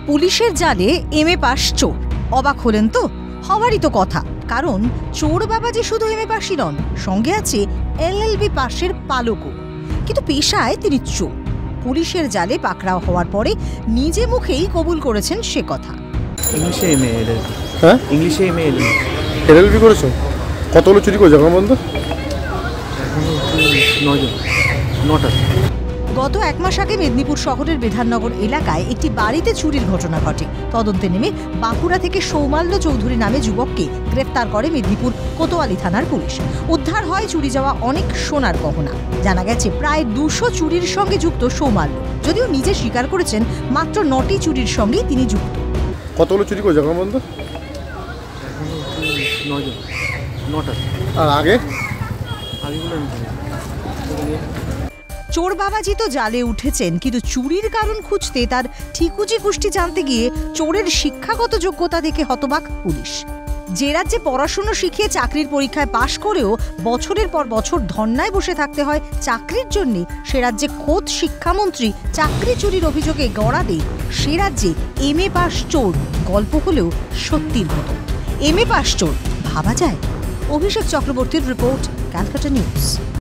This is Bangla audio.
পুলিশের জালে এমএ পাস চোর। অবাক হলেন তো? হওয়ারই তো কথা, কারণ চোর বাবাজি শুধু এমএ পাসই নন, সঙ্গে আছে এলএলবি পাশের পালকও। কিন্তু পেশায় তিনি চোর। পুলিশের জালে পাকড়াও হওয়ার পরে নিজে মুখেই কবুল করেছেন সে কথা। ইংলিশে এমএ এলএলবি। হ্যাঁ, ইংলিশে এমএ এলএলবি। এলএলবি করেছো? কতগুলো চুরি করেছো এখন পর্যন্ত? এখন 9টা। গত এক মাস আগে মেদিনীপুর শহরের বিধাননগর এলাকায় একটি বাড়িতে চুরির ঘটনা ঘটে। তদন্তে নেমে বাঁকুড়া থেকে সৌমাল্য চৌধুরী নামে যুবককে গ্রেফতার করে মেদিনীপুর কোতোয়ালি থানার পুলিশ। উদ্ধার হয় চুরি যাওয়া অনেক সোনার গহনা। জানা গেছে প্রায় 200 চুরির সঙ্গে যুক্ত সৌমাল্য, যদিও নিজে স্বীকার করেছেন মাত্র 9টি চুরির সঙ্গেই তিনি যুক্ত। কতগুলো চুরি করেছো এখন পর্যন্ত? এখন 9টা। আর আগেগুলো চোর বাবাজি তো জালে উঠেছেন, কিন্তু চুরির কারণ খুঁজতে তার ঠিকুজি কুষ্টি জানতে গিয়ে চোরের শিক্ষাগত যোগ্যতা দেখে হতবাক পুলিশ। যে রাজ্যে পড়াশুনো শিখিয়ে চাকরির পরীক্ষায় পাশ করেও বছরের পর বছর ধর্নায় বসে থাকতে হয় চাকরির জন্যে, সে রাজ্যে খোদ শিক্ষামন্ত্রী চাকরি চুরির অভিযোগে গড়া দেয় সে রাজ্যে এমএ পাস চোর গল্প হলেও সত্যির মতো। এমএ পাস চোর ভাবা যায়? অভিষেক চক্রবর্তীর রিপোর্ট, ক্যালকাটা নিউজ।